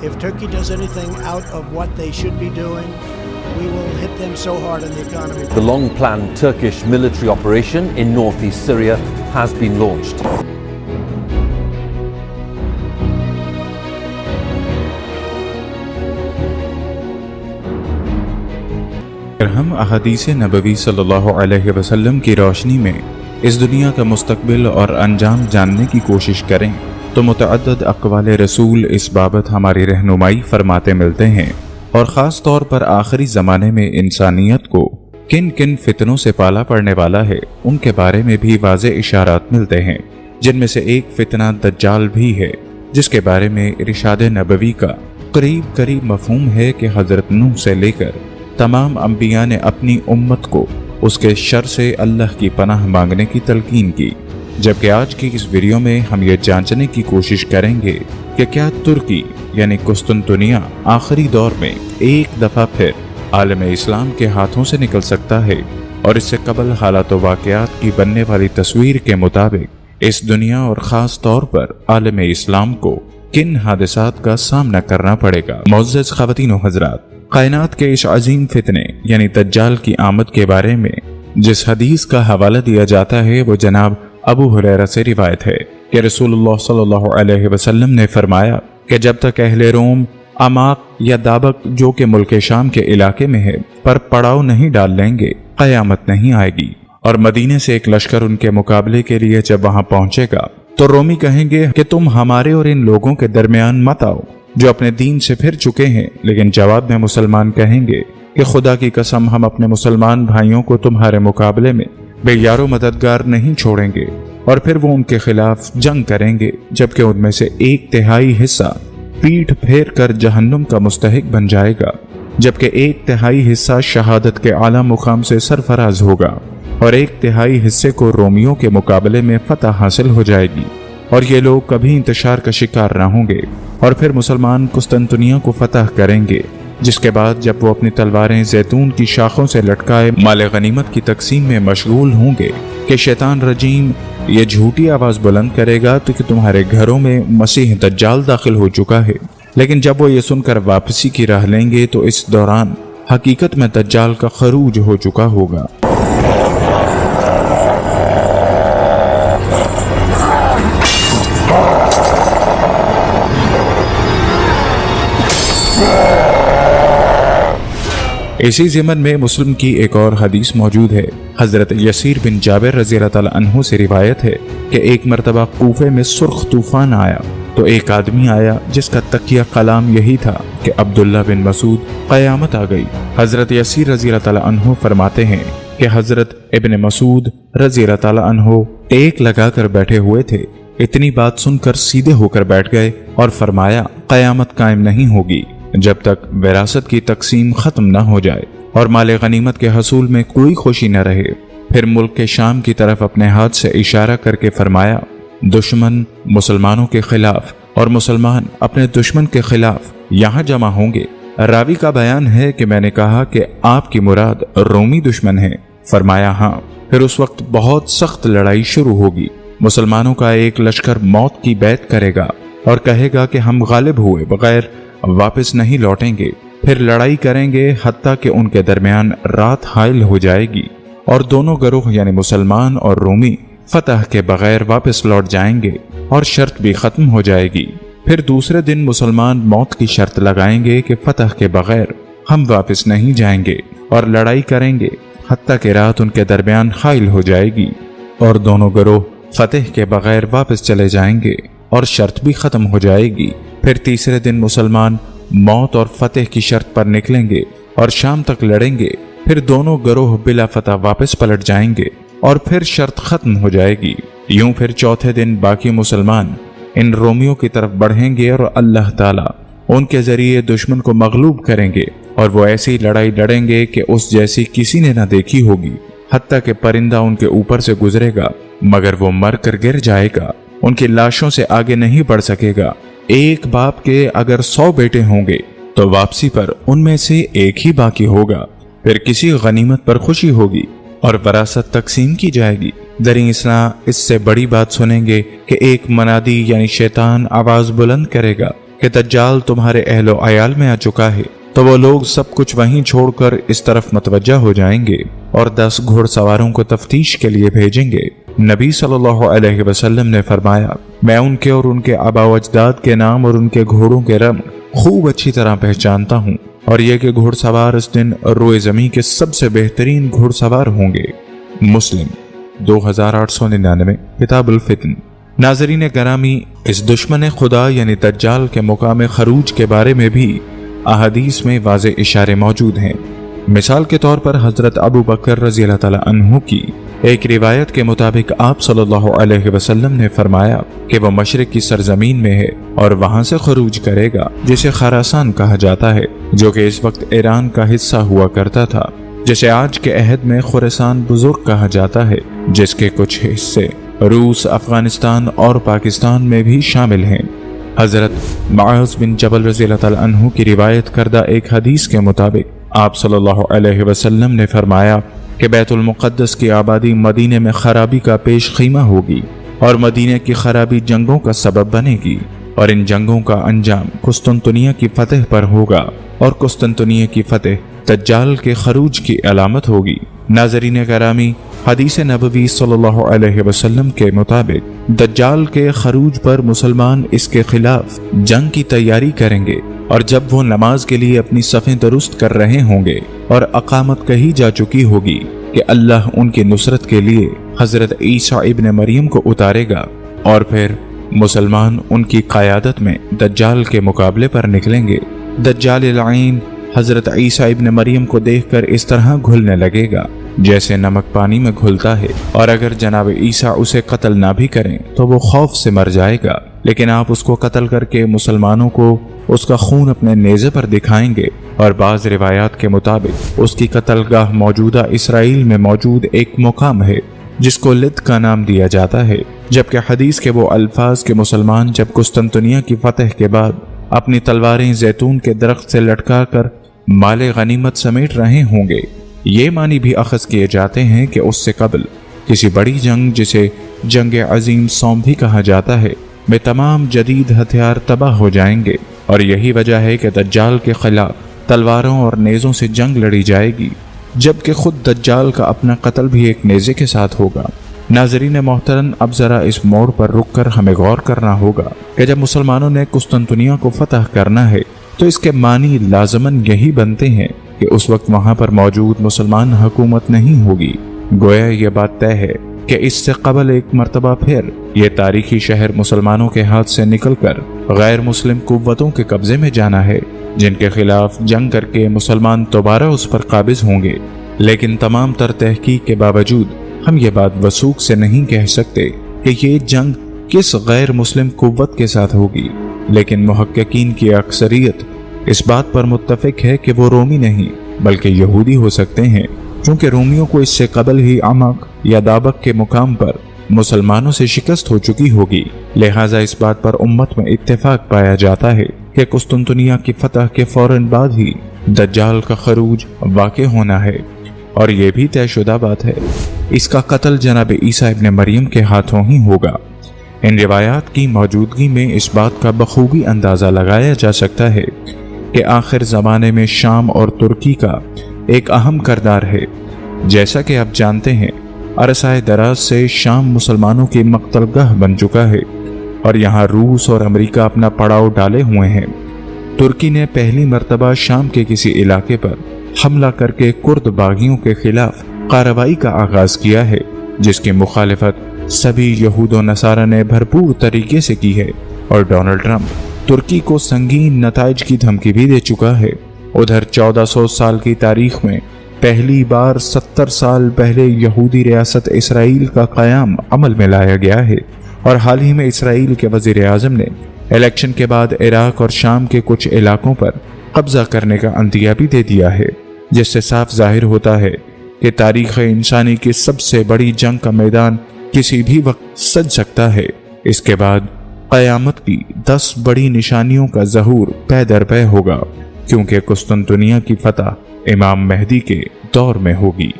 If Turkey does anything out of what they should be doing, we will hit them so hard in the economy. The long-planned Turkish military operation in northeast Syria has been launched. ہم احادیث نبوی صلی اللہ علیہ وسلم کی روشنی میں اس دنیا کا مستقبل اور انجام جاننے کی کوشش کریں تو متعدد اقوال رسول اس بابت ہماری رہنمائی فرماتے ملتے ہیں، اور خاص طور پر آخری زمانے میں انسانیت کو کن کن فتنوں سے پالا پڑنے والا ہے ان کے بارے میں بھی واضح اشارات ملتے ہیں، جن میں سے ایک فتنہ دجال بھی ہے، جس کے بارے میں ارشاد نبوی کا قریب مفہوم ہے کہ حضرت نوح سے لے کر تمام انبیاء نے اپنی امت کو اس کے شر سے اللہ کی پناہ مانگنے کی تلقین کی، جبکہ آج کی اس ویڈیو میں ہم یہ جانچنے کی کوشش کریں گے کہ کیا ترکی یعنی قسطنطنیہ آخری دور میں ایک دفعہ پھر عالم اسلام کے ہاتھوں سے نکل سکتا ہے، اور اس سے قبل حالات و واقعات کی بننے والی تصویر کے مطابق اس دنیا اور خاص طور پر عالم اسلام کو کن حادثات کا سامنا کرنا پڑے گا۔ معزز خواتین و حضرات، کائنات کے اس عظیم فتنے یعنی دجال کی آمد کے بارے میں جس حدیث کا حوالہ دیا جاتا ہے وہ جناب ابو ہریرہ سے روایت ہے کہ رسول اللہ صلی اللہ علیہ وسلم نے فرمایا کہ جب تک اہل روم عماق یا دابق جو کہ ملک شام کے علاقے میں ہے پر پڑاؤ نہیں ڈال لیں گے، قیامت نہیں آئے گی۔ اور مدینے سے ایک لشکر ان کے مقابلے کے لیے جب وہاں پہنچے گا تو رومی کہیں گے کہ تم ہمارے اور ان لوگوں کے درمیان مت آؤ جو اپنے دین سے پھر چکے ہیں، لیکن جواب میں مسلمان کہیں گے کہ خدا کی قسم ہم اپنے مسلمان بھائیوں کو تمہارے مقابلے میں بے یار و مددگار نہیں چھوڑیں گے، اور پھر وہ ان کے خلاف جنگ کریں گے، جبکہ ان میں سے 1/3 حصہ پیٹھ پھیر کر جہنم کا مستحق بن جائے گا، جبکہ 1/3 حصہ شہادت کے اعلیٰ مقام سے سرفراز ہوگا، اور 1/3 حصے کو رومیوں کے مقابلے میں فتح حاصل ہو جائے گی، اور یہ لوگ کبھی انتشار کا شکار نہ ہوں گے، اور پھر مسلمان قسطنطنیہ کو فتح کریں گے، جس کے بعد جب وہ اپنی تلواریں زیتون کی شاخوں سے لٹکائے مال غنیمت کی تقسیم میں مشغول ہوں گے کہ شیطان رجیم یہ جھوٹی آواز بلند کرے گا تو کہ تمہارے گھروں میں مسیح دجال داخل ہو چکا ہے، لیکن جب وہ یہ سن کر واپسی کی راہ لیں گے تو اس دوران حقیقت میں دجال کا خروج ہو چکا ہوگا۔ اسی ضمن میں مسلم کی ایک اور حدیث موجود ہے۔ حضرت یسیر بن جابر رضی اللہ تعالیٰ عنہ سے روایت ہے کہ ایک مرتبہ کوفے میں سرخ طوفان آیا تو ایک آدمی آیا جس کا تکیہ کلام یہی تھا کہ عبداللہ بن مسعود قیامت آ گئی۔ حضرت یسیر رضی اللہ تعالیٰ عنہ فرماتے ہیں کہ حضرت ابن مسعود رضی اللہ تعالیٰ عنہ ٹیک لگا کر بیٹھے ہوئے تھے، اتنی بات سن کر سیدھے ہو کر بیٹھ گئے اور فرمایا قیامت قائم نہیں ہوگی جب تک وراثت کی تقسیم ختم نہ ہو جائے اور مال غنیمت کے حصول میں کوئی خوشی نہ رہے۔ پھر ملک کے شام کی طرف اپنے ہاتھ سے اشارہ کر کے فرمایا دشمن مسلمانوں کے خلاف اور مسلمان اپنے دشمن کے خلاف یہاں جمع ہوں گے۔ راوی کا بیان ہے کہ میں نے کہا کہ آپ کی مراد رومی دشمن ہے؟ فرمایا ہاں۔ پھر اس وقت بہت سخت لڑائی شروع ہوگی، مسلمانوں کا ایک لشکر موت کی بیعت کرے گا اور کہے گا کہ ہم غالب ہوئے بغیر واپس نہیں لوٹیں گے، پھر لڑائی کریں گے حتیٰ کہ ان کے درمیان رات حائل ہو جائے گی اور دونوں گروہ یعنی مسلمان اور رومی فتح کے بغیر واپس لوٹ جائیں گے اور شرط بھی ختم ہو جائے گی۔ پھر دوسرے دن مسلمان موت کی شرط لگائیں گے کہ فتح کے بغیر ہم واپس نہیں جائیں گے اور لڑائی کریں گے حتیٰ کہ رات ان کے درمیان حائل ہو جائے گی اور دونوں گروہ فتح کے بغیر واپس چلے جائیں گے اور شرط بھی ختم ہو جائے گی۔ پھر تیسرے دن مسلمان موت اور فتح کی شرط پر نکلیں گے اور شام تک لڑیں گے، پھر دونوں گروہ بلا فتح واپس پلٹ جائیں گے اور پھر شرط ختم ہو جائے گی۔ یوں پھر چوتھے دن باقی مسلمان ان رومیوں کی طرف بڑھیں گے اور اللہ تعالیٰ ان کے ذریعے دشمن کو مغلوب کریں گے اور وہ ایسی لڑائی لڑیں گے کہ اس جیسی کسی نے نہ دیکھی ہوگی، حتیٰ کہ پرندہ ان کے اوپر سے گزرے گا مگر وہ مر کر گر جائے گا، ان کی لاشوں سے آگے نہیں بڑھ سکے گا۔ ایک باپ کے اگر 100 بیٹے ہوں گے تو واپسی پر ان میں سے ایک ہی باقی ہوگا، پھر کسی غنیمت پر خوشی ہوگی اور وراثت تقسیم کی جائے گی۔ دریں اثنا اس سے بڑی بات سنیں گے کہ ایک منادی یعنی شیطان آواز بلند کرے گا کہ دجال تمہارے اہل و عیال میں آ چکا ہے، تو وہ لوگ سب کچھ وہیں چھوڑ کر اس طرف متوجہ ہو جائیں گے اور 10 گھوڑ سواروں کو تفتیش کے لیے بھیجیں گے۔ نبی صلی اللہ علیہ وسلم نے فرمایا، میں ان کے اور ان کے آبا و اجداد کے نام اور ان کے گھوڑوں کے رنگ خوب اچھی طرح پہچانتا ہوں، اور یہ کہ گھوڑ سوار اس دن روئے زمین کے سب سے بہترین گھوڑ سوار ہوں گے۔ مسلم 2899، کتاب الفتن۔ ناظرین گرامی، اس دشمن خدا یعنی دجال کے مقام خروج کے بارے میں بھی احادیث میں واضح اشارے موجود ہیں۔ مثال کے طور پر حضرت ابو بکر رضی اللہ تعالی عنہ کی ایک روایت کے مطابق آپ صلی اللہ علیہ وسلم نے فرمایا کہ وہ مشرق کی سرزمین میں ہے اور وہاں سے خروج کرے گا، جسے خراسان کہا جاتا ہے، جو کہ اس وقت ایران کا حصہ ہوا کرتا تھا، جسے آج کے عہد میں خراسان بزرگ کہا جاتا ہے، جس کے کچھ حصے روس، افغانستان اور پاکستان میں بھی شامل ہیں۔ حضرت معاذ بن جبل رضی اللہ تعالی عنہ کی روایت کردہ ایک حدیث کے مطابق آپ صلی اللہ علیہ وسلم نے فرمایا کہ بیت المقدس کی آبادی مدینے میں خرابی کا پیش خیمہ ہوگی، اور مدینے کی خرابی جنگوں کا سبب بنے گی، اور ان جنگوں کا انجام قسطنطنیہ کی فتح پر ہوگا، اور قسطنطنیہ کی فتح دجال کے خروج کی علامت ہوگی۔ ناظرین گرامی، حدیث نبوی صلی اللہ علیہ وسلم کے مطابق دجال کے خروج پر مسلمان اس کے خلاف جنگ کی تیاری کریں گے، اور جب وہ نماز کے لیے اپنی صفیں درست کر رہے ہوں گے اور اقامت کہی جا چکی ہوگی کہ اللہ ان کی نصرت کے لیے حضرت عیسیٰ ابن مریم کو اتارے گا، اور پھر مسلمان ان کی قیادت میں دجال کے مقابلے پر نکلیں گے۔ دجال العین حضرت عیسیٰ ابن مریم کو دیکھ کر اس طرح گھلنے لگے گا جیسے نمک پانی میں گھلتا ہے، اور اگر جناب عیسیٰ اسے قتل نہ بھی کریں تو وہ خوف سے مر جائے گا، لیکن آپ اس کو قتل کر کے مسلمانوں کو اس کا خون اپنے نیزے پر دکھائیں گے، اور بعض روایات کے مطابق اس کی قتل گاہ موجودہ اسرائیل میں موجود ایک مقام ہے جس کو لد کا نام دیا جاتا ہے، جبکہ حدیث کے وہ الفاظ کہ مسلمان جب قسطنطنیہ کی فتح کے بعد اپنی تلواریں زیتون کے درخت سے لٹکا کر مال غنیمت سمیٹ رہے ہوں گے، یہ معنی بھی اخذ کیے جاتے ہیں کہ اس سے قبل کسی بڑی جنگ جسے جنگ عظیم صوم بھی کہا جاتا ہے میں تمام جدید ہتھیار تباہ ہو جائیں گے، اور یہی وجہ ہے کہ دجال کے خلاف تلواروں اور نیزوں سے جنگ لڑی جائے گی، جبکہ خود دجال کا اپنا قتل بھی ایک نیزے کے ساتھ ہوگا۔ ناظرین محترم، اب ذرا اس موڑ پر رک کر ہمیں غور کرنا ہوگا کہ جب مسلمانوں نے قسطنطنیہ کو فتح کرنا ہے تو اس کے معنی لازماً یہی بنتے ہیں کہ اس وقت وہاں پر موجود مسلمان حکومت نہیں ہوگی۔ گویا یہ بات طے ہے کہ اس سے قبل ایک مرتبہ پھر یہ تاریخی شہر مسلمانوں کے ہاتھ سے نکل کر غیر مسلم قوتوں کے قبضے میں جانا ہے، جن کے خلاف جنگ کر کے مسلمان دوبارہ اس پر قابض ہوں گے۔ لیکن تمام تر تحقیق کے باوجود ہم یہ بات وثوق سے نہیں کہہ سکتے کہ یہ جنگ کس غیر مسلم قوت کے ساتھ ہوگی، لیکن محققین کی اکثریت اس بات پر متفق ہے کہ وہ رومی نہیں بلکہ یہودی ہو سکتے ہیں، چونکہ رومیوں کو اس سے قبل ہی عمق یا دابق کے مقام پر مسلمانوں سے شکست ہو چکی ہوگی، لہٰذا اس بات پر امت میں اتفاق پایا جاتا ہے کہ قسطنطنیہ کی فتح کے فوراً بعد ہی دجال کا خروج واقع ہونا ہے، اور یہ بھی طے شدہ بات ہے اس کا قتل جناب عیسیٰ ابن مریم کے ہاتھوں ہی ہوگا۔ ان روایات کی موجودگی میں اس بات کا بخوبی اندازہ لگایا جا سکتا ہے کہ آخر زمانے میں شام اور ترکی کا ایک اہم کردار ہے۔ جیسا کہ آپ جانتے ہیں عرصہ دراز سے شام مسلمانوں کی مقتل گاہ بن چکا ہے، اور یہاں روس اور امریکہ اپنا پڑاؤ ڈالے ہوئے ہیں۔ ترکی نے پہلی مرتبہ شام کے کسی علاقے پر حملہ کر کے کرد باغیوں کے خلاف کارروائی کا آغاز کیا ہے، جس کی مخالفت سبھی یہود و نصارہ نے بھرپور طریقے سے کی ہے، اور ڈونلڈ ٹرمپ ترکی کو سنگین نتائج کی دھمکی بھی دے چکا ہے۔ ادھر 1400 سال کی تاریخ میں پہلی بار 70 سال پہلے یہودی ریاست اسرائیل کا قیام عمل میں لایا گیا ہے، اور حال ہی میں اسرائیل کے وزیر اعظم نے الیکشن کے بعد عراق اور شام کے کچھ علاقوں پر قبضہ کرنے کا عندیہ بھی دے دیا ہے، جس سے صاف ظاہر ہوتا ہے کہ تاریخ انسانی کی سب سے بڑی جنگ کا میدان کسی بھی وقت سج سکتا ہے۔ اس کے بعد قیامت کی 10 بڑی نشانیوں کا ظہور پے در پے ہوگا، کیونکہ قسطنطنیہ کی فتح امام مہدی کے دور میں ہوگی۔